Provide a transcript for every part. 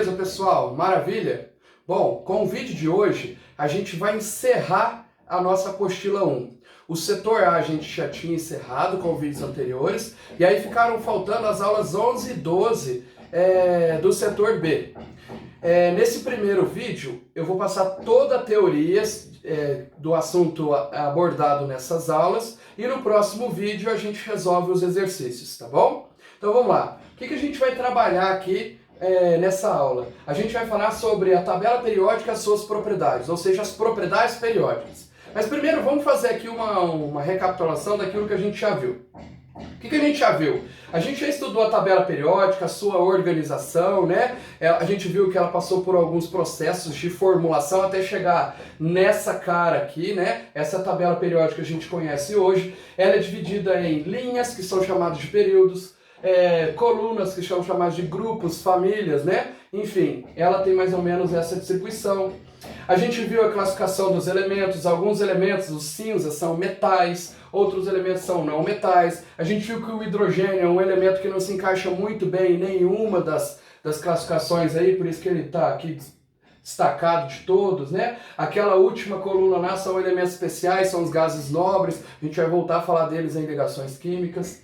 Beleza, pessoal? Maravilha? Bom, com o vídeo de hoje, a gente vai encerrar a nossa apostila 1. O setor A a gente já tinha encerrado com vídeos anteriores, e aí ficaram faltando as aulas 11 e 12 do setor B. Nesse primeiro vídeo, eu vou passar toda a teoria do assunto abordado nessas aulas, e no próximo vídeo a gente resolve os exercícios, tá bom? Então vamos lá. O que a gente vai trabalhar aqui nessa aula? A gente vai falar sobre a tabela periódica e as suas propriedades, ou seja, as propriedades periódicas. Mas primeiro vamos fazer aqui uma recapitulação daquilo que a gente já viu. O que a gente já viu? A gente já estudou a tabela periódica, a sua organização, né? A gente viu que ela passou por alguns processos de formulação até chegar nessa cara aqui, né? Essa tabela periódica que a gente conhece hoje, ela é dividida em linhas, que são chamadas de períodos, colunas, que são chamadas de grupos, famílias, né? Enfim, ela tem mais ou menos essa distribuição. A gente viu a classificação dos elementos, alguns elementos, os cinzas, são metais, outros elementos são não metais. A gente viu que o hidrogênio é um elemento que não se encaixa muito bem em nenhuma das classificações aí, por isso que ele está aqui destacado de todos, né? Aquela última coluna lá são elementos especiais, são os gases nobres, a gente vai voltar a falar deles em ligações químicas.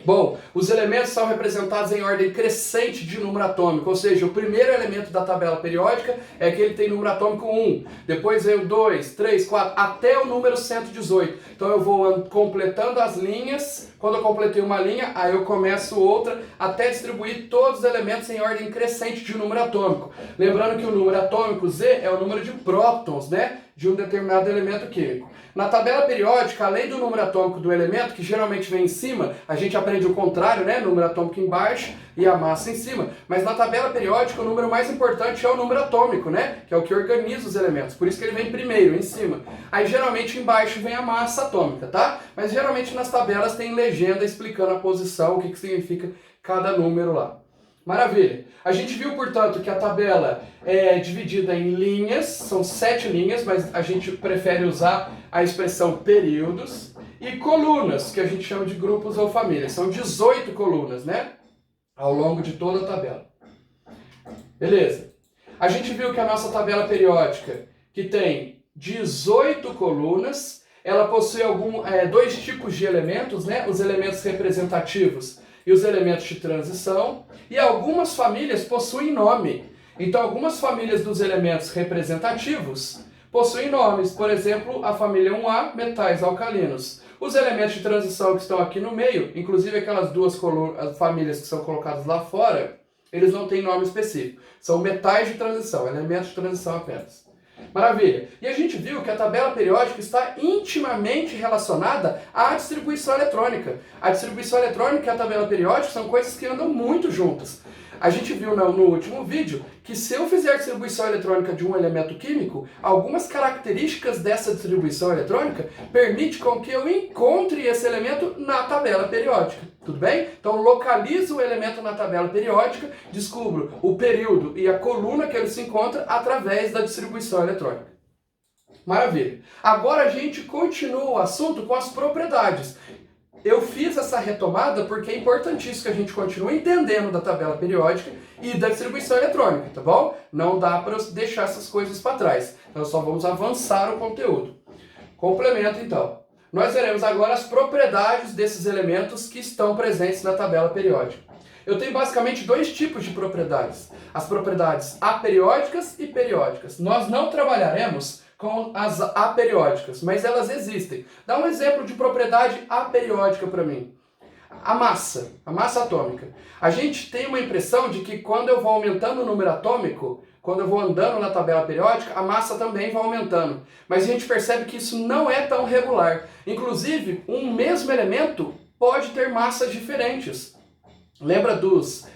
Bom, os elementos são representados em ordem crescente de número atômico, ou seja, o primeiro elemento da tabela periódica é que ele tem número atômico 1, depois vem o 2, 3, 4, até o número 118. Então eu vou completando as linhas, quando eu completei uma linha, aí eu começo outra, até distribuir todos os elementos em ordem crescente de número atômico. Lembrando que o número atômico Z é o número de prótons, né, de um determinado elemento químico. Na tabela periódica, além do número atômico do elemento, que geralmente vem em cima, a gente aprende o contrário, né? Número atômico embaixo e a massa em cima. Mas na tabela periódica, o número mais importante é o número atômico, né? Que é o que organiza os elementos. Por isso que ele vem primeiro, em cima. Aí geralmente embaixo vem a massa atômica, tá? Mas geralmente nas tabelas tem legenda explicando a posição, o que significa cada número lá. Maravilha! A gente viu, portanto, que a tabela é dividida em linhas, são 7 linhas, mas a gente prefere usar a expressão períodos, e colunas, que a gente chama de grupos ou famílias. São 18 colunas, né? Ao longo de toda a tabela. Beleza. A gente viu que a nossa tabela periódica, que tem 18 colunas, ela possui dois tipos de elementos, né? Os elementos representativos e os elementos de transição, e algumas famílias possuem nome. Então, algumas famílias dos elementos representativos possuem nomes. Por exemplo, a família 1A, metais alcalinos. Os elementos de transição que estão aqui no meio, inclusive aquelas duas famílias que são colocadas lá fora, eles não têm nome específico. São metais de transição, elementos de transição apenas. Maravilha! E a gente viu que a tabela periódica está intimamente relacionada à distribuição eletrônica. A distribuição eletrônica e a tabela periódica são coisas que andam muito juntas. A gente viu no último vídeo que se eu fizer a distribuição eletrônica de um elemento químico, algumas características dessa distribuição eletrônica permitem com que eu encontre esse elemento na tabela periódica. Tudo bem? Então localizo o elemento na tabela periódica, descubro o período e a coluna que ele se encontra através da distribuição eletrônica. Maravilha! Agora a gente continua o assunto com as propriedades. Eu fiz essa retomada porque é importantíssimo que a gente continue entendendo da tabela periódica e da distribuição eletrônica, tá bom? Não dá para deixar essas coisas para trás. Então só vamos avançar o conteúdo. Complemento então. Nós veremos agora as propriedades desses elementos que estão presentes na tabela periódica. Eu tenho basicamente dois tipos de propriedades. As propriedades aperiódicas e periódicas. Nós não trabalharemos com as aperiódicas, mas elas existem. Dá um exemplo de propriedade aperiódica para mim. A massa atômica. A gente tem uma impressão de que quando eu vou aumentando o número atômico, quando eu vou andando na tabela periódica, a massa também vai aumentando. Mas a gente percebe que isso não é tão regular. Inclusive, um mesmo elemento pode ter massas diferentes. Lembra dos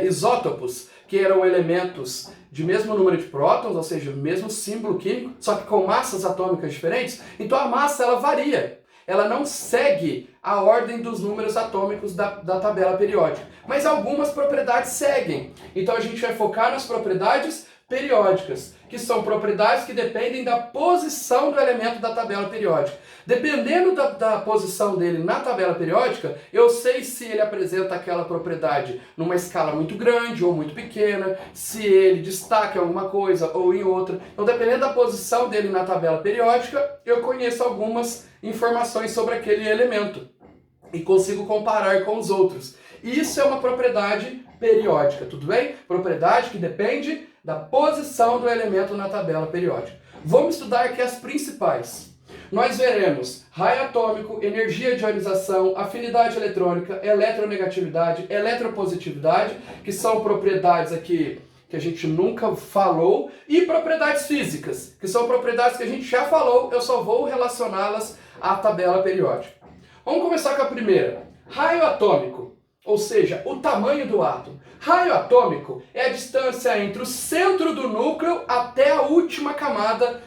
isótopos, que eram elementos de mesmo número de prótons, ou seja, mesmo símbolo químico, só que com massas atômicas diferentes? Então a massa ela varia. Ela não segue a ordem dos números atômicos da tabela periódica. Mas algumas propriedades seguem. Então a gente vai focar nas propriedades periódicas, que são propriedades que dependem da posição do elemento da tabela periódica. Dependendo da posição dele na tabela periódica, eu sei se ele apresenta aquela propriedade numa escala muito grande ou muito pequena, se ele destaca em alguma coisa ou em outra. Então, dependendo da posição dele na tabela periódica, eu conheço algumas informações sobre aquele elemento e consigo comparar com os outros. Isso é uma propriedade periódica, tudo bem? Propriedade que depende da posição do elemento na tabela periódica. Vamos estudar aqui as principais. Nós veremos raio atômico, energia de ionização, afinidade eletrônica, eletronegatividade, eletropositividade, que são propriedades aqui que a gente nunca falou, e propriedades físicas, que são propriedades que a gente já falou, eu só vou relacioná-las à tabela periódica. Vamos começar com a primeira. Raio atômico, ou seja, o tamanho do átomo. Raio atômico é a distância entre o centro do núcleo até a última camada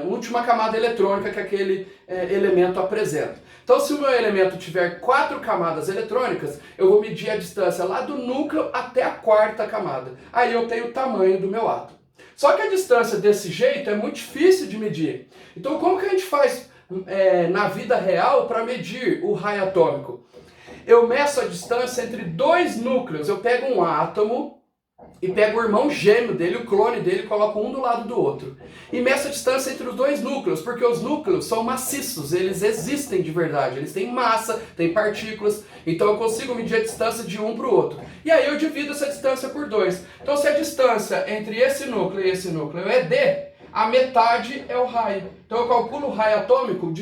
última camada eletrônica que aquele elemento apresenta. Então, se o meu elemento tiver 4 camadas eletrônicas, eu vou medir a distância lá do núcleo até a 4ª camada. Aí eu tenho o tamanho do meu átomo. Só que a distância desse jeito é muito difícil de medir. Então, como que a gente faz na vida real para medir o raio atômico? Eu meço a distância entre 2 núcleos. Eu pego um átomo e pego o irmão gêmeo dele, o clone dele, coloco um do lado do outro. E meço a distância entre os 2 núcleos, porque os núcleos são maciços, eles existem de verdade, eles têm massa, têm partículas, então eu consigo medir a distância de um para o outro. E aí eu divido essa distância por 2. Então se a distância entre esse núcleo e esse núcleo é d, a metade é o raio. Então eu calculo o raio atômico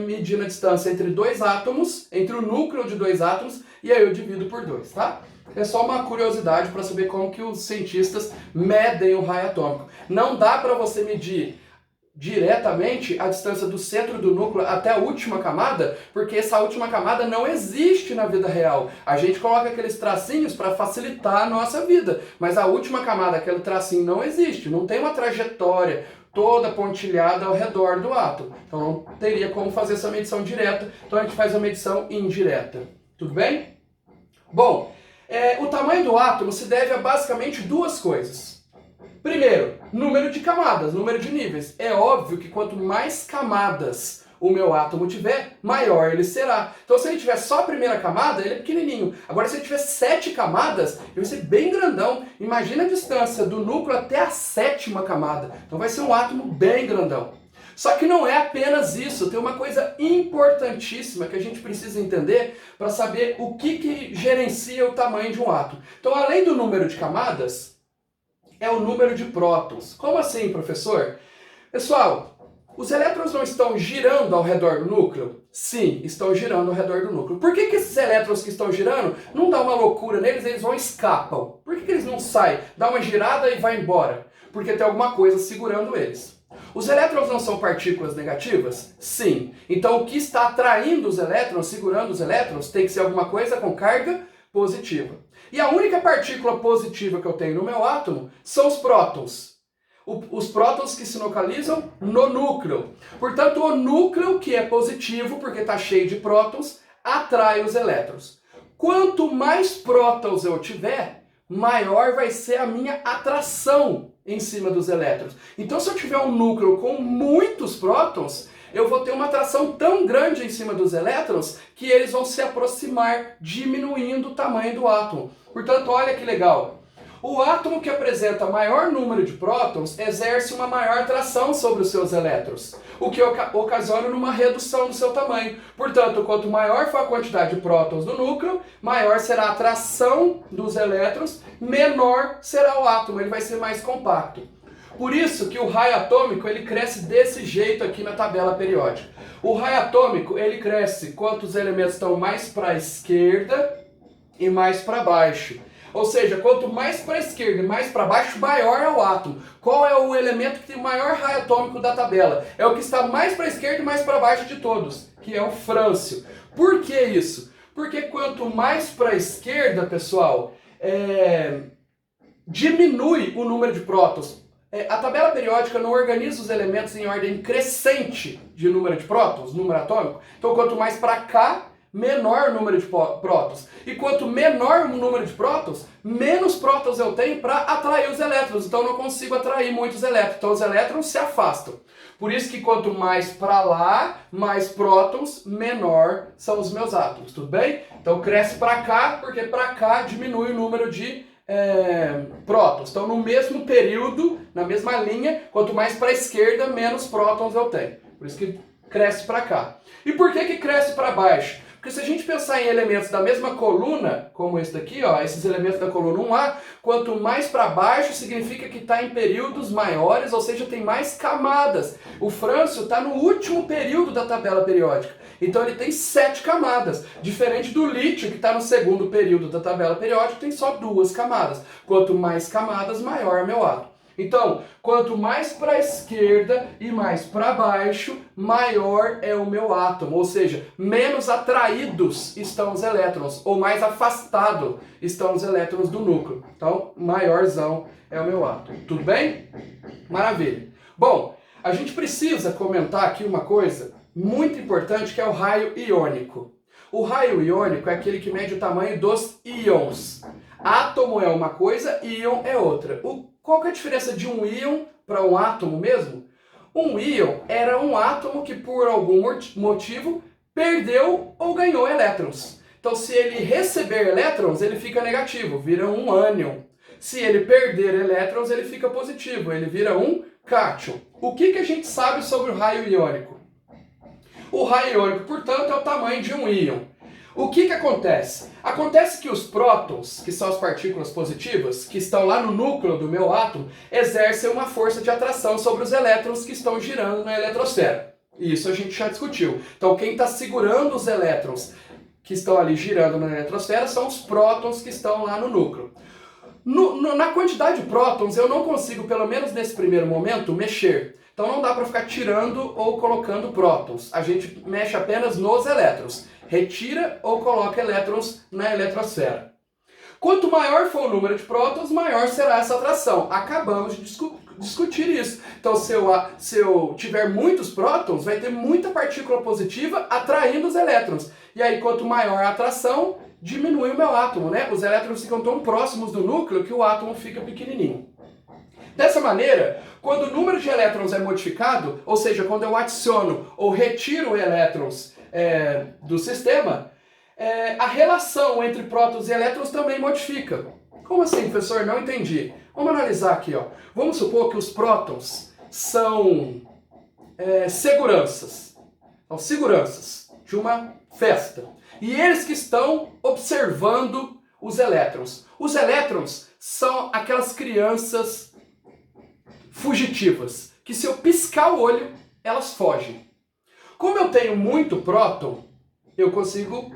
medindo a distância entre 2 átomos, entre o núcleo de 2 átomos, e aí eu divido por 2, tá? É só uma curiosidade para saber como que os cientistas medem o raio atômico. Não dá para você medir diretamente a distância do centro do núcleo até a última camada, porque essa última camada não existe na vida real. A gente coloca aqueles tracinhos para facilitar a nossa vida, mas a última camada, aquele tracinho, não existe, não tem uma trajetória toda pontilhada ao redor do átomo. Então não teria como fazer essa medição direta, então a gente faz a medição indireta. Tudo bem? Bom, o tamanho do átomo se deve a basicamente 2 coisas. Primeiro, número de camadas, número de níveis. É óbvio que quanto mais camadas o meu átomo tiver, maior ele será. Então se ele tiver só a primeira camada, ele é pequenininho. Agora se ele tiver 7 camadas, ele vai ser bem grandão. Imagina a distância do núcleo até a 7ª camada. Então vai ser um átomo bem grandão. Só que não é apenas isso, tem uma coisa importantíssima que a gente precisa entender para saber o que gerencia o tamanho de um átomo. Então, além do número de camadas, é o número de prótons. Como assim, professor? Pessoal, os elétrons não estão girando ao redor do núcleo? Sim, estão girando ao redor do núcleo. Por que esses elétrons que estão girando não dá uma loucura neles, eles vão e escapam? Por que eles não saem, dá uma girada e vai embora? Porque tem alguma coisa segurando eles. Os elétrons não são partículas negativas? Sim. Então o que está atraindo os elétrons, segurando os elétrons, tem que ser alguma coisa com carga positiva. E a única partícula positiva que eu tenho no meu átomo são os prótons. Os prótons que se localizam no núcleo. Portanto, o núcleo, que é positivo, porque está cheio de prótons, atrai os elétrons. Quanto mais prótons eu tiver, maior vai ser a minha atração em cima dos elétrons. Então, se eu tiver um núcleo com muitos prótons, eu vou ter uma atração tão grande em cima dos elétrons que eles vão se aproximar, diminuindo o tamanho do átomo. Portanto, olha que legal. O átomo que apresenta maior número de prótons exerce uma maior atração sobre os seus elétrons, o que ocasiona uma redução do seu tamanho. Portanto, quanto maior for a quantidade de prótons do núcleo, maior será a atração dos elétrons, menor será o átomo, ele vai ser mais compacto. Por isso que o raio atômico ele cresce desse jeito aqui na tabela periódica. O raio atômico ele cresce quanto os elementos estão mais para a esquerda e mais para baixo. Ou seja, quanto mais para a esquerda e mais para baixo, maior é o átomo. Qual é o elemento que tem o maior raio atômico da tabela? É o que está mais para a esquerda e mais para baixo de todos, que é o frâncio. Por que isso? Porque quanto mais para a esquerda, pessoal, diminui o número de prótons. A tabela periódica não organiza os elementos em ordem crescente de número de prótons, número atômico. Então, quanto mais para cá, menor o número de prótons. E quanto menor o número de prótons, menos prótons eu tenho para atrair os elétrons. Então, eu não consigo atrair muitos elétrons. Então, os elétrons se afastam. Por isso que quanto mais para lá, mais prótons, menor são os meus átomos. Tudo bem? Então, cresce para cá, porque para cá diminui o número de prótons. Então, no mesmo período, na mesma linha, quanto mais para a esquerda, menos prótons eu tenho. Por isso que cresce para cá. E por que cresce para baixo? Porque se a gente pensar em elementos da mesma coluna, como esse daqui, ó, esses elementos da coluna 1A, quanto mais para baixo significa que está em períodos maiores, ou seja, tem mais camadas. O frâncio está no último período da tabela periódica. Então ele tem 7 camadas, diferente do lítio, que está no segundo período da tabela periódica, tem só 2 camadas. Quanto mais camadas, maior é meu átomo. Então, quanto mais para a esquerda e mais para baixo, maior é o meu átomo. Ou seja, menos atraídos estão os elétrons, ou mais afastado estão os elétrons do núcleo. Então, maiorzão é o meu átomo. Tudo bem? Maravilha. Bom, a gente precisa comentar aqui uma coisa muito importante, que é o raio iônico. O raio iônico é aquele que mede o tamanho dos íons. Átomo é uma coisa, íon é outra. Qual que é a diferença de um íon para um átomo mesmo? Um íon era um átomo que por algum motivo perdeu ou ganhou elétrons. Então, se ele receber elétrons, ele fica negativo, vira um ânion. Se ele perder elétrons, ele fica positivo, ele vira um cátion. O que a gente sabe sobre o raio iônico? O raio iônico, portanto, é o tamanho de um íon. O que acontece? Acontece que os prótons, que são as partículas positivas, que estão lá no núcleo do meu átomo, exercem uma força de atração sobre os elétrons que estão girando na eletrosfera. Isso a gente já discutiu. Então, quem está segurando os elétrons que estão ali girando na eletrosfera são os prótons que estão lá no núcleo. Na quantidade de prótons, eu não consigo, pelo menos nesse primeiro momento, mexer. Então não dá para ficar tirando ou colocando prótons. A gente mexe apenas nos elétrons. Retira ou coloca elétrons na eletrosfera. Quanto maior for o número de prótons, maior será essa atração. Acabamos de discutir isso. Então, se eu tiver muitos prótons, vai ter muita partícula positiva atraindo os elétrons. E aí, quanto maior a atração, diminui o meu átomo, né? Os elétrons ficam tão próximos do núcleo que o átomo fica pequenininho. Dessa maneira, quando o número de elétrons é modificado, ou seja, quando eu adiciono ou retiro elétrons do sistema, a relação entre prótons e elétrons também modifica. Como assim, professor? Não entendi. Vamos analisar aqui, ó. Vamos supor que os prótons são seguranças. São seguranças de uma festa. E eles que estão observando os elétrons. Os elétrons são aquelas crianças fugitivas, que se eu piscar o olho, elas fogem. Como eu tenho muito próton, eu consigo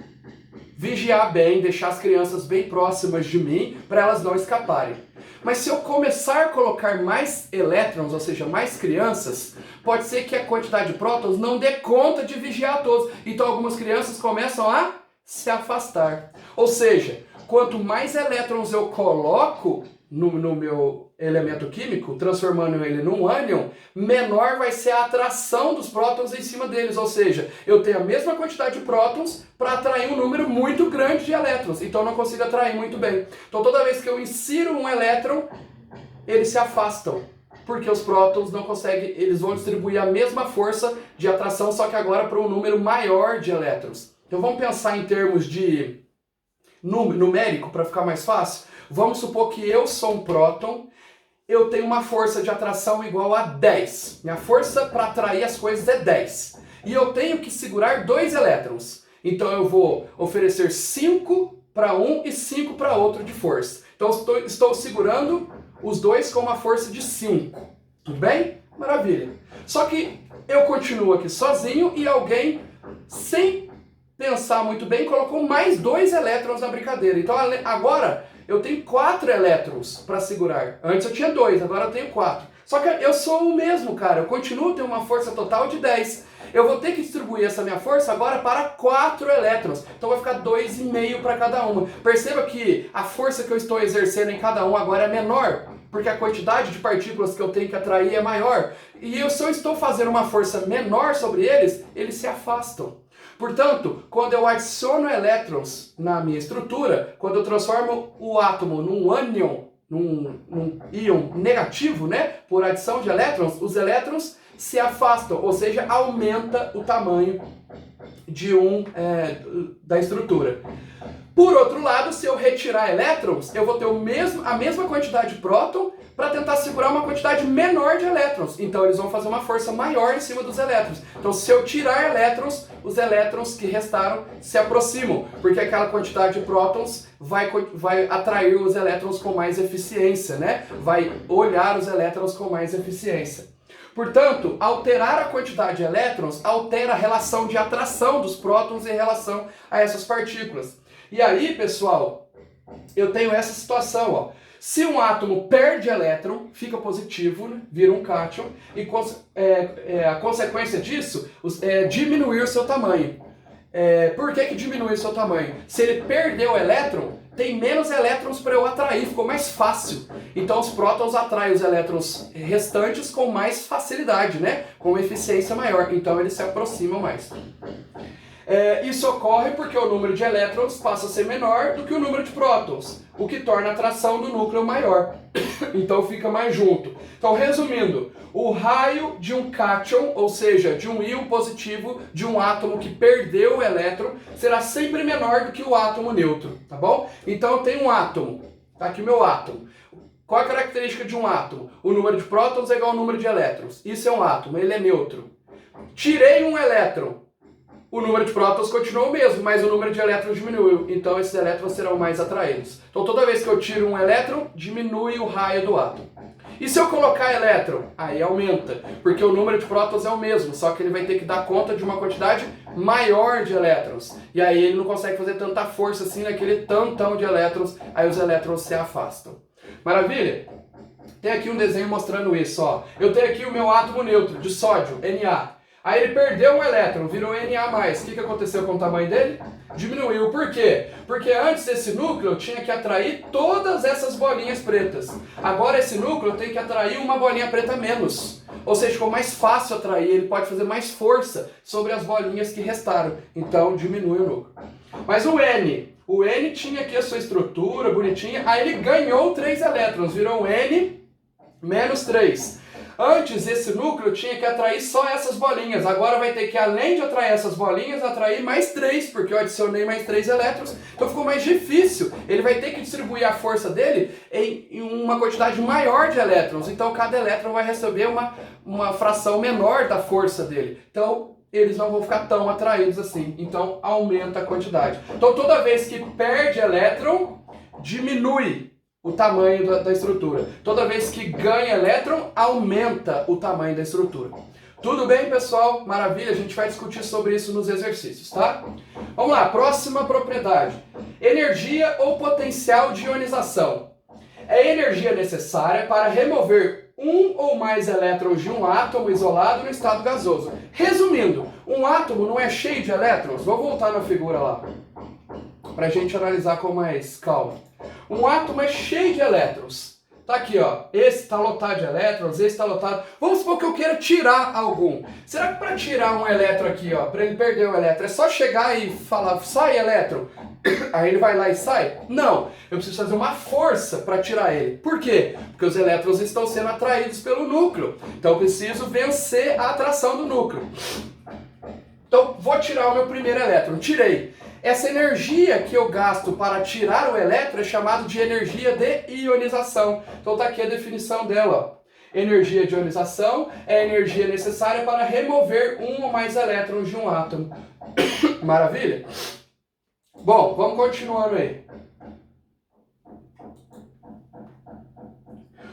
vigiar bem, deixar as crianças bem próximas de mim, para elas não escaparem. Mas se eu começar a colocar mais elétrons, ou seja, mais crianças, pode ser que a quantidade de prótons não dê conta de vigiar todos. Então algumas crianças começam a se afastar. Ou seja, quanto mais elétrons eu coloco no meu elemento químico, transformando ele num ânion, menor vai ser a atração dos prótons em cima deles. Ou seja, eu tenho a mesma quantidade de prótons para atrair um número muito grande de elétrons. Então eu não consigo atrair muito bem. Então toda vez que eu insiro um elétron, eles se afastam. Porque os prótons não conseguem, eles vão distribuir a mesma força de atração, só que agora para um número maior de elétrons. Então vamos pensar em termos de numérico, para ficar mais fácil. Vamos supor que eu sou um próton, eu tenho uma força de atração igual a 10. Minha força para atrair as coisas é 10. E eu tenho que segurar 2 elétrons. Então eu vou oferecer 5 para um e 5 para outro de força. Então estou segurando os dois com uma força de 5. Tudo bem? Maravilha. Só que eu continuo aqui sozinho e alguém, sem pensar muito bem, colocou mais 2 elétrons na brincadeira. Então agora eu tenho 4 elétrons para segurar. Antes eu tinha 2, agora eu tenho 4. Só que eu sou o mesmo, cara. Eu continuo tendo uma força total de 10. Eu vou ter que distribuir essa minha força agora para 4 elétrons. Então vai ficar 2,5 para cada uma. Perceba que a força que eu estou exercendo em cada um agora é menor. porque a quantidade de partículas que eu tenho que atrair é maior. E se eu estou fazendo uma força menor sobre eles, eles se afastam. Portanto, quando eu adiciono elétrons na minha estrutura, quando eu transformo o átomo num ânion, num íon negativo, né, por adição de elétrons, os elétrons se afastam, ou seja, aumenta o tamanho da estrutura. Por outro lado, se eu retirar elétrons, eu vou ter a mesma quantidade de próton para tentar segurar uma quantidade menor de elétrons. Então eles vão fazer uma força maior em cima dos elétrons. Então se eu tirar elétrons, os elétrons que restaram se aproximam, porque aquela quantidade de prótons vai atrair os elétrons com mais eficiência, né? Vai olhar os elétrons com mais eficiência. Portanto, alterar a quantidade de elétrons altera a relação de atração dos prótons em relação a essas partículas. E aí, pessoal, eu tenho essa situação, ó. Se um átomo perde elétron, fica positivo, né? Vira um cátion, e a consequência disso é diminuir o seu tamanho. Por que diminui o seu tamanho? Se ele perdeu o elétron, tem menos elétrons para eu atrair, ficou mais fácil. Então os prótons atraem os elétrons restantes com mais facilidade, né? Com eficiência maior, então eles se aproximam mais. Isso ocorre porque o número de elétrons passa a ser menor do que o número de prótons, o que torna a atração do núcleo maior. Então fica mais junto. Então, resumindo, o raio de um cátion, ou seja, de um íon positivo de um átomo que perdeu o elétron, será sempre menor do que o átomo neutro, tá bom? Então eu tenho um átomo, tá aqui o meu átomo. Qual a característica de um átomo? O número de prótons é igual ao número de elétrons. Isso é um átomo, ele é neutro. Tirei um elétron. O número de prótons continuou o mesmo, mas o número de elétrons diminuiu. Então esses elétrons serão mais atraídos. Então toda vez que eu tiro um elétron, diminui o raio do átomo. E se eu colocar elétron? Aí aumenta, porque o número de prótons é o mesmo, só que ele vai ter que dar conta de uma quantidade maior de elétrons. E aí ele não consegue fazer tanta força assim naquele tantão de elétrons, aí os elétrons se afastam. Maravilha? Tem aqui um desenho mostrando isso, ó. Eu tenho aqui o meu átomo neutro de sódio, Na. Aí ele perdeu um elétron, virou Na+. O que aconteceu com o tamanho dele? Diminuiu. Por quê? Porque antes esse núcleo tinha que atrair todas essas bolinhas pretas. Agora esse núcleo tem que atrair uma bolinha preta menos. Ou seja, ficou mais fácil atrair, ele pode fazer mais força sobre as bolinhas que restaram. Então diminui o núcleo. Mas o N tinha aqui a sua estrutura bonitinha, aí ele ganhou 3 elétrons, virou um N-3. Antes, esse núcleo tinha que atrair só essas bolinhas. Agora vai ter que, além de atrair essas bolinhas, atrair mais 3, porque eu adicionei mais 3 elétrons. Então ficou mais difícil. Ele vai ter que distribuir a força dele em uma quantidade maior de elétrons. Então cada elétron vai receber uma fração menor da força dele. Então eles não vão ficar tão atraídos assim. Então aumenta a quantidade. Então toda vez que perde elétron, diminui o tamanho da estrutura. Toda vez que ganha elétron, aumenta o tamanho da estrutura. Tudo bem, pessoal? Maravilha, a gente vai discutir sobre isso nos exercícios, tá? Vamos lá, próxima propriedade. Energia ou potencial de ionização. É energia necessária para remover um ou mais elétrons de um átomo isolado no estado gasoso. Resumindo, um átomo não é cheio de elétrons? Vou voltar na figura lá, para a gente analisar com mais calma. Um átomo é cheio de elétrons. Tá aqui, ó. Esse está lotado de elétrons, esse está lotado. Vamos supor que eu queira tirar algum. Será que para tirar um elétron aqui, ó, para ele perder o elétron, é só chegar e falar, sai elétron? Aí ele vai lá e sai? Não. Eu preciso fazer uma força para tirar ele. Por quê? Porque os elétrons estão sendo atraídos pelo núcleo. Então eu preciso vencer a atração do núcleo. Então vou tirar o meu primeiro elétron. Tirei. Essa energia que eu gasto para tirar o elétron é chamada de energia de ionização. Então tá aqui a definição dela. Ó. Energia de ionização é a energia necessária para remover um ou mais elétrons de um átomo. Maravilha? Bom, vamos continuando aí.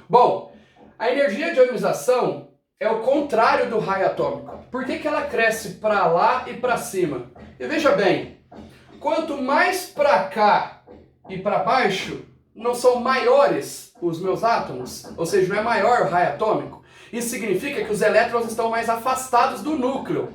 Bom, a energia de ionização é o contrário do raio atômico. Por que ela cresce para lá e para cima? E veja bem, quanto mais para cá e para baixo, não são maiores os meus átomos, ou seja, não é maior o raio atômico. Isso significa que os elétrons estão mais afastados do núcleo.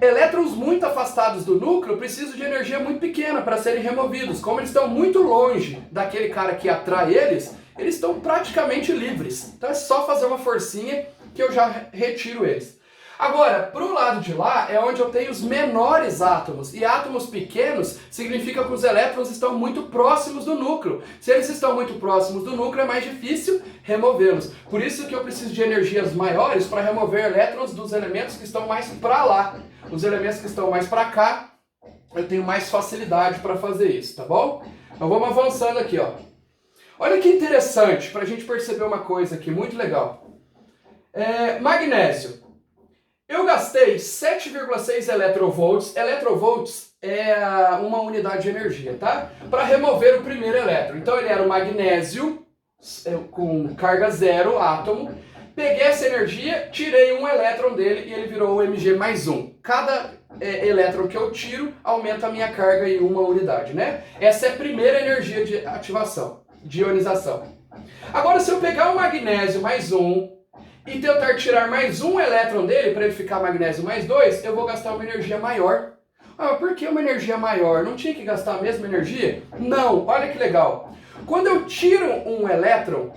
Elétrons muito afastados do núcleo precisam de energia muito pequena para serem removidos. Como eles estão muito longe daquele cara que atrai eles estão praticamente livres. Então é só fazer uma forcinha que eu já retiro eles. Agora, pro lado de lá é onde eu tenho os menores átomos. E átomos pequenos significa que os elétrons estão muito próximos do núcleo. Se eles estão muito próximos do núcleo, é mais difícil removê-los. Por isso que eu preciso de energias maiores para remover elétrons dos elementos que estão mais para lá. Os elementos que estão mais para cá, eu tenho mais facilidade para fazer isso, tá bom? Então vamos avançando aqui, ó. Olha que interessante, para a gente perceber uma coisa aqui, muito legal. Magnésio. Eu gastei 7,6 eletrovolts. Eletrovolts é uma unidade de energia, tá? Para remover o primeiro elétron. Então ele era um magnésio com carga zero, átomo. Peguei essa energia, tirei um elétron dele e ele virou o Mg+1. Cada elétron que eu tiro aumenta a minha carga em uma unidade, né? Essa é a primeira energia de ativação, de ionização. Agora, se eu pegar o magnésio mais 1 e tentar tirar mais um elétron dele para ele ficar magnésio mais 2, eu vou gastar uma energia maior. Ah, por que uma energia maior? Não tinha que gastar a mesma energia? Não, olha que legal. Quando eu tiro um elétron,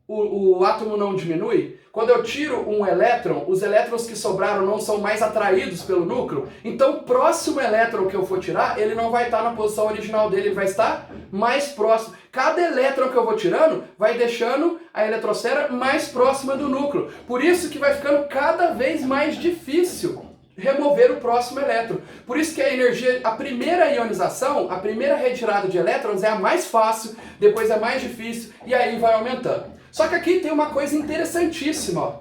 o átomo não diminui. Quando eu tiro um elétron, os elétrons que sobraram não são mais atraídos pelo núcleo. Então o próximo elétron que eu for tirar, ele não vai estar na posição original dele, ele vai estar mais próximo. Cada elétron que eu vou tirando vai deixando a eletrosfera mais próxima do núcleo. Por isso que vai ficando cada vez mais difícil remover o próximo elétron. Por isso que a energia, a primeira ionização, a primeira retirada de elétrons é a mais fácil, depois é mais difícil e aí vai aumentando. Só que aqui tem uma coisa interessantíssima, ó.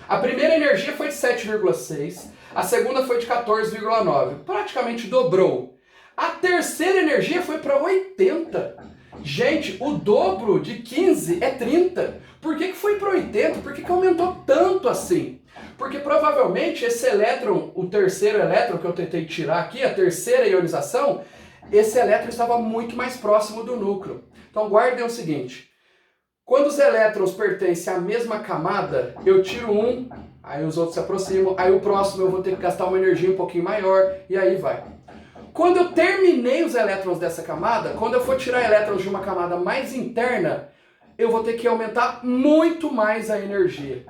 A primeira energia foi de 7,6, a segunda foi de 14,9, praticamente dobrou. A terceira energia foi para 80. Gente, o dobro de 15 é 30. Por que foi para 80? Por que aumentou tanto assim? Porque provavelmente esse elétron, o terceiro elétron que eu tentei tirar aqui, a terceira ionização, esse elétron estava muito mais próximo do núcleo. Então guardem o seguinte. Quando os elétrons pertencem à mesma camada, eu tiro um, aí os outros se aproximam, aí o próximo eu vou ter que gastar uma energia um pouquinho maior, e aí vai. Quando eu terminei os elétrons dessa camada, quando eu for tirar elétrons de uma camada mais interna, eu vou ter que aumentar muito mais a energia.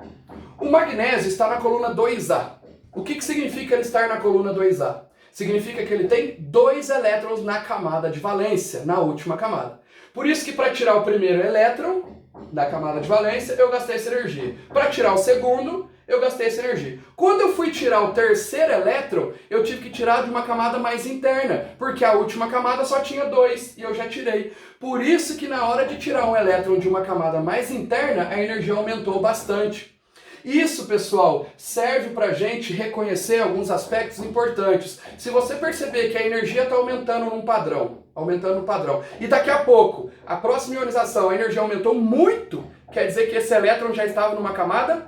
O magnésio está na coluna 2A. O que significa ele estar na coluna 2A? Significa que ele tem 2 elétrons na camada de valência, na última camada. Por isso que para tirar o primeiro elétron da camada de valência, eu gastei essa energia. Para tirar o segundo, eu gastei essa energia. Quando eu fui tirar o terceiro elétron, eu tive que tirar de uma camada mais interna, porque a última camada só tinha 2 e eu já tirei. Por isso que na hora de tirar um elétron de uma camada mais interna, a energia aumentou bastante. Isso, pessoal, serve para a gente reconhecer alguns aspectos importantes. Se você perceber que a energia está aumentando no padrão, e daqui a pouco, a próxima ionização, a energia aumentou muito, quer dizer que esse elétron já estava numa camada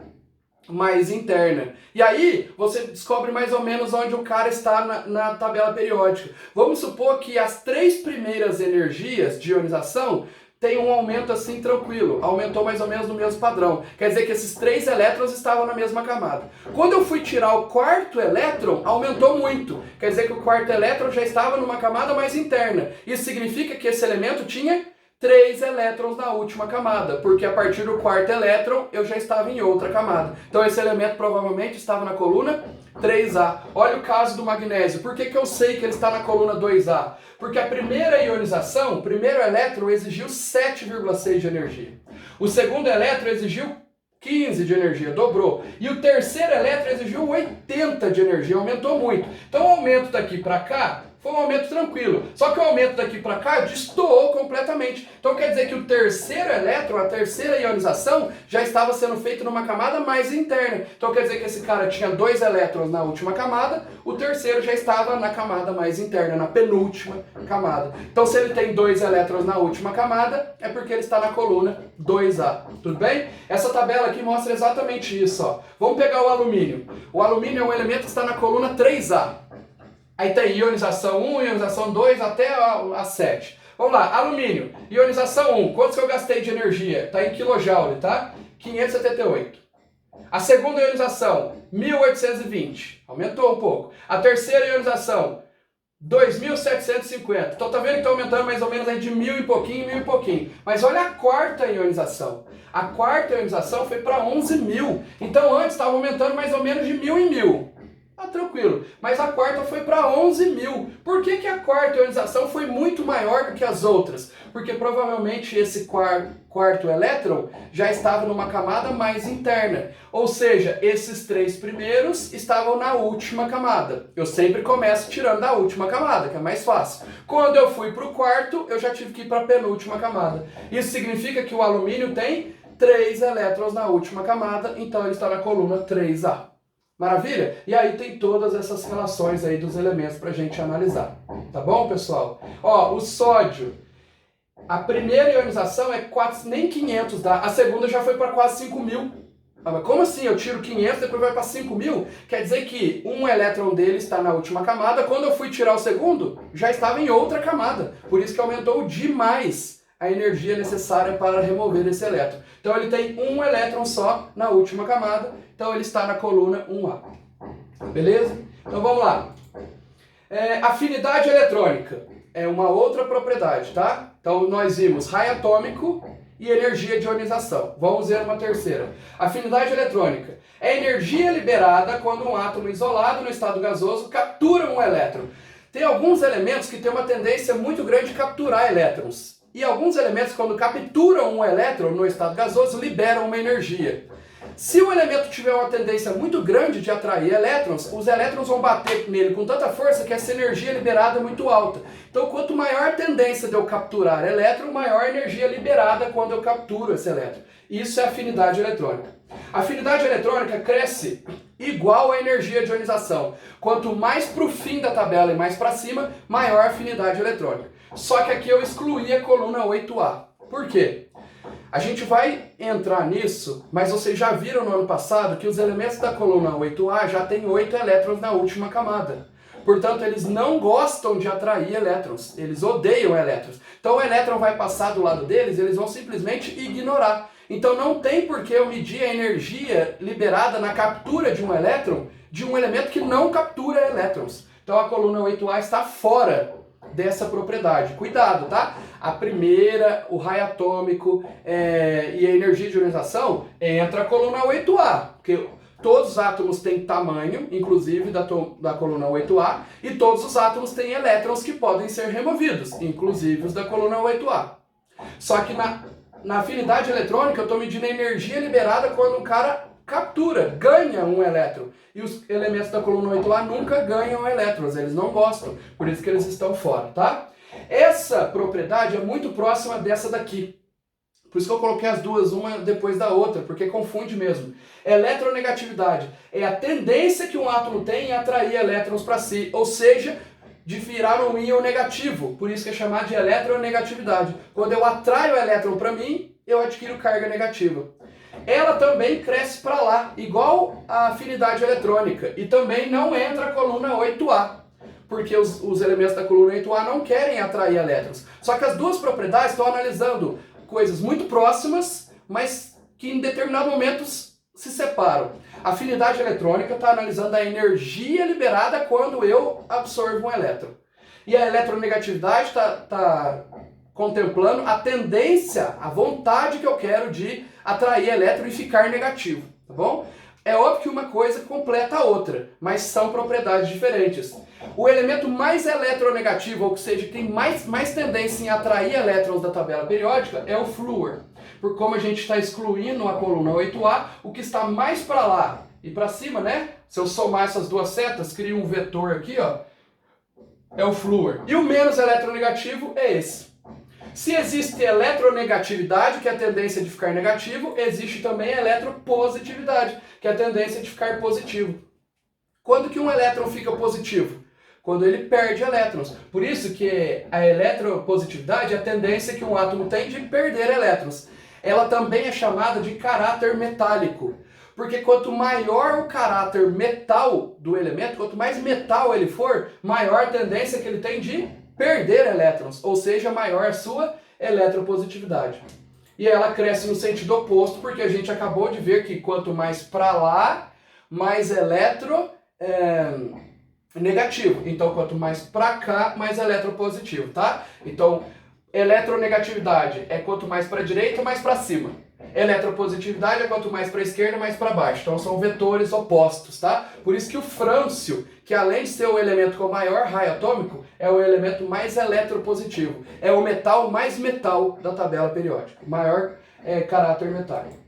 mais interna. E aí, você descobre mais ou menos onde o cara está na tabela periódica. Vamos supor que as 3 primeiras energias de ionização tem um aumento assim tranquilo, aumentou mais ou menos no mesmo padrão. Quer dizer que esses 3 elétrons estavam na mesma camada. Quando eu fui tirar o quarto elétron, aumentou muito. Quer dizer que o quarto elétron já estava numa camada mais interna. Isso significa que esse elemento tinha 3 elétrons na última camada, porque a partir do quarto elétron eu já estava em outra camada. Então esse elemento provavelmente estava na coluna 3A. Olha o caso do magnésio. Por que eu sei que ele está na coluna 2A? Porque a primeira ionização, o primeiro elétron exigiu 7,6 de energia. O segundo elétron exigiu 15 de energia, dobrou. E o terceiro elétron exigiu 80 de energia, aumentou muito. Então o aumento daqui para cá foi um aumento tranquilo. Só que o aumento daqui para cá destoou completamente. Então quer dizer que o terceiro elétron, a terceira ionização, já estava sendo feita numa camada mais interna. Então quer dizer que esse cara tinha 2 elétrons na última camada, o terceiro já estava na camada mais interna, na penúltima camada. Então se ele tem 2 elétrons na última camada, é porque ele está na coluna 2A. Tudo bem? Essa tabela aqui mostra exatamente isso. Ó. Vamos pegar o alumínio. O alumínio é um elemento que está na coluna 3A. Aí tem ionização 1, ionização 2 até a 7. Vamos lá, alumínio, ionização 1, quantos que eu gastei de energia? Está em kJ, tá? 578. A segunda ionização, 1820, aumentou um pouco. A terceira ionização, 2.750. Então tá vendo que está aumentando mais ou menos aí de 1.000 e pouquinho, 1.000 e pouquinho. Mas olha a quarta ionização. A quarta ionização foi para 11.000. Então antes estava aumentando mais ou menos de 1.000 em 1.000. Tá tranquilo. Mas a quarta foi para 11.000. Por que a quarta ionização foi muito maior do que as outras? Porque provavelmente esse quarto elétron já estava numa camada mais interna. Ou seja, esses três primeiros estavam na última camada. Eu sempre começo tirando da última camada, que é mais fácil. Quando eu fui para o quarto, eu já tive que ir para a penúltima camada. Isso significa que o alumínio tem 3 elétrons na última camada, então ele está na coluna 3A. Maravilha? E aí tem todas essas relações aí dos elementos para a gente analisar. Tá bom, pessoal? Ó, o sódio, a primeira ionização é nem 500 dá, a segunda já foi para quase 5.000. Mas como assim? Eu tiro 500 depois vai para 5.000? Quer dizer que um elétron dele está na última camada, quando eu fui tirar o segundo, já estava em outra camada. Por isso que aumentou demais a energia necessária para remover esse elétron. Então ele tem um elétron só na última camada, então ele está na coluna 1A. Beleza? Então vamos lá. Afinidade eletrônica é uma outra propriedade, tá? Então nós vimos raio atômico e energia de ionização. Vamos ver uma terceira. Afinidade eletrônica é energia liberada quando um átomo isolado no estado gasoso captura um elétron. Tem alguns elementos que têm uma tendência muito grande de capturar elétrons. E alguns elementos, quando capturam um elétron no estado gasoso, liberam uma energia. Se o elemento tiver uma tendência muito grande de atrair elétrons, os elétrons vão bater nele com tanta força que essa energia liberada é muito alta. Então, quanto maior a tendência de eu capturar elétron, maior a energia liberada quando eu capturo esse elétron. Isso é afinidade eletrônica. A afinidade eletrônica cresce igual à energia de ionização. Quanto mais para o fim da tabela e mais para cima, maior a afinidade eletrônica. Só que aqui eu excluí a coluna 8A. Por quê? A gente vai entrar nisso, mas vocês já viram no ano passado que os elementos da coluna 8A já têm 8 elétrons na última camada. Portanto, eles não gostam de atrair elétrons, eles odeiam elétrons. Então o elétron vai passar do lado deles, eles vão simplesmente ignorar. Então não tem por que eu medir a energia liberada na captura de um elétron de um elemento que não captura elétrons. Então a coluna 8A está fora dessa propriedade. Cuidado, tá? A primeira, o raio atômico e a energia de ionização entra a coluna 8A, porque todos os átomos têm tamanho, inclusive da coluna 8A, e todos os átomos têm elétrons que podem ser removidos, inclusive os da coluna 8A. Só que na afinidade eletrônica eu estou medindo a energia liberada quando um cara captura, ganha um elétron. E os elementos da coluna 8A nunca ganham elétrons, eles não gostam, por isso que eles estão fora, tá? Essa propriedade é muito próxima dessa daqui. Por isso que eu coloquei as duas, uma depois da outra, porque confunde mesmo. Eletronegatividade é a tendência que um átomo tem em atrair elétrons para si, ou seja, de virar um íon negativo. Por isso que é chamado de eletronegatividade. Quando eu atraio o elétron para mim, eu adquiro carga negativa. Ela também cresce para lá, igual a afinidade eletrônica. E também não entra a coluna 8A, porque os elementos da coluna 8A não querem atrair elétrons. Só que as duas propriedades estão analisando coisas muito próximas, mas que em determinados momentos se separam. A afinidade eletrônica está analisando a energia liberada quando eu absorvo um elétron. E a eletronegatividade está contemplando a tendência, a vontade que eu quero de atrair elétron e ficar negativo, tá bom? É óbvio que uma coisa completa a outra, mas são propriedades diferentes. O elemento mais eletronegativo, ou seja, que tem mais tendência em atrair elétrons da tabela periódica, é o flúor. Por como a gente está excluindo a coluna 8A, o que está mais para lá e para cima, né? Se eu somar essas duas setas, cria um vetor aqui, ó, é o flúor. E o menos eletronegativo é esse. Se existe eletronegatividade, que é a tendência de ficar negativo, existe também a eletropositividade, que é a tendência de ficar positivo. Quando que um elétron fica positivo? Quando ele perde elétrons. Por isso que a eletropositividade é a tendência que um átomo tem de perder elétrons. Ela também é chamada de caráter metálico. Porque quanto maior o caráter metal do elemento, quanto mais metal ele for, maior a tendência que ele tem de perder elétrons, ou seja, maior a sua eletropositividade. E ela cresce no sentido oposto, porque a gente acabou de ver que quanto mais para lá, mais negativo. Então, quanto mais para cá, mais eletropositivo, tá? Então, eletronegatividade é quanto mais para a direita, mais para cima. Eletropositividade é quanto mais para a esquerda, mais para baixo. Então, são vetores opostos, tá? Por isso que o frâncio, que além de ser o elemento com maior raio atômico, é o elemento mais eletropositivo. É o metal mais metal da tabela periódica. Maior caráter metálico.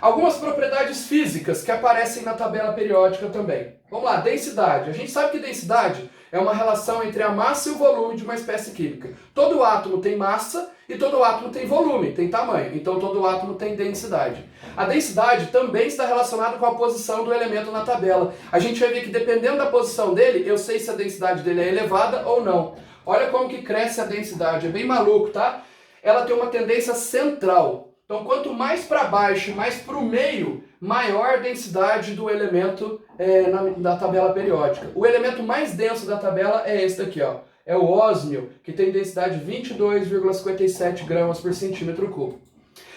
Algumas propriedades físicas que aparecem na tabela periódica também. Vamos lá, densidade. A gente sabe que densidade é uma relação entre a massa e o volume de uma espécie química. Todo átomo tem massa e todo átomo tem volume, tem tamanho. Então todo átomo tem densidade. A densidade também está relacionada com a posição do elemento na tabela. A gente vai ver que dependendo da posição dele, eu sei se a densidade dele é elevada ou não. Olha como que cresce a densidade, é bem maluco, tá? Ela tem uma tendência central. Então, quanto mais para baixo, mais para o meio, maior a densidade do elemento na tabela periódica. O elemento mais denso da tabela é esse daqui, ó. É o ósmio, que tem densidade 22,57 gramas por centímetro cúbico.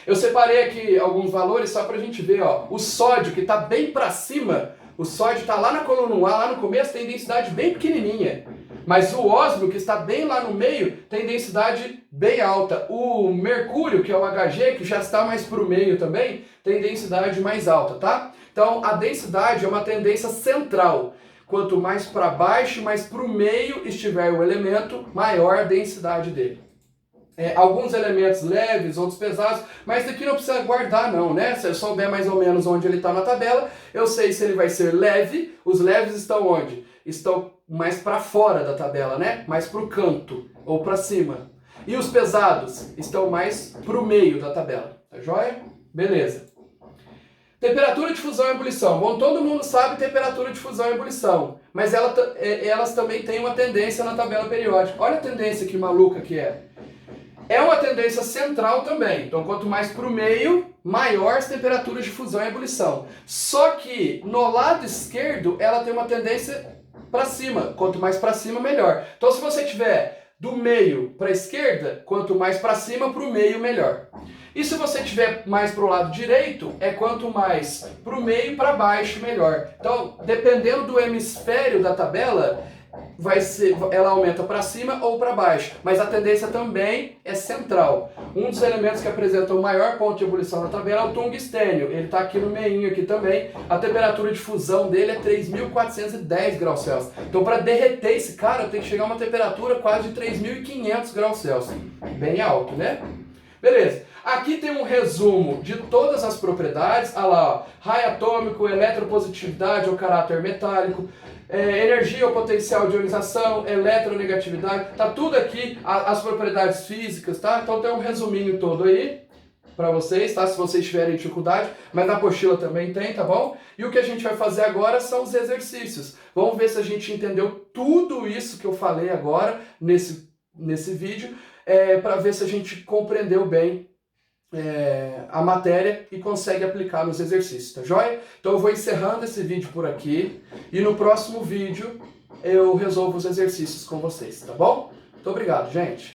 Eu separei aqui alguns valores só para a gente ver, ó. O sódio, que está bem para cima, o sódio está lá na coluna 1A, lá no começo, tem densidade bem pequenininha. Mas o ósmio, que está bem lá no meio, tem densidade bem alta. O mercúrio, que é o Hg, que já está mais para o meio também, tem densidade mais alta, tá? Então, a densidade é uma tendência central. Quanto mais para baixo, mais para o meio estiver o elemento, maior a densidade dele. Alguns elementos leves, outros pesados, mas daqui não precisa guardar não, né? Se eu souber mais ou menos onde ele está na tabela, eu sei se ele vai ser leve. Os leves estão onde? Estão mais para fora da tabela, né? Mais para o canto ou para cima. E os pesados estão mais para o meio da tabela, tá joia? Beleza. Temperatura de fusão e ebulição. Bom, todo mundo sabe temperatura de fusão e ebulição, mas elas também têm uma tendência na tabela periódica. Olha a tendência que maluca que é. É uma tendência central também. Então, quanto mais para o meio, maior as temperaturas de fusão e ebulição. Só que no lado esquerdo, ela tem uma tendência para cima. Quanto mais para cima, melhor. Então, se você tiver do meio para a esquerda, quanto mais para cima, para o meio, melhor. E se você tiver mais para o lado direito, é quanto mais para o meio e para baixo, melhor. Então, dependendo do hemisfério da tabela, ela aumenta para cima ou para baixo, mas a tendência também é central. Um dos elementos que apresenta o maior ponto de ebulição na tabela é o tungstênio. Ele está aqui no meinho aqui também. A temperatura de fusão dele é 3.410 graus Celsius. Então, para derreter esse cara, tem que chegar a uma temperatura quase de 3.500 graus Celsius. Bem alto, né? Beleza. Aqui tem um resumo de todas as propriedades. Olha lá, ó, raio atômico, eletropositividade ou caráter metálico, energia ou potencial de ionização, eletronegatividade, tá tudo aqui, as propriedades físicas, tá? Então tem um resuminho todo aí para vocês, tá? Se vocês tiverem dificuldade, mas na apostila também tem, tá bom? E o que a gente vai fazer agora são os exercícios. Vamos ver se a gente entendeu tudo isso que eu falei agora nesse vídeo, para ver se a gente compreendeu bem a matéria e consegue aplicar nos exercícios, tá joia? Então eu vou encerrando esse vídeo por aqui e no próximo vídeo eu resolvo os exercícios com vocês, tá bom? Muito obrigado, gente!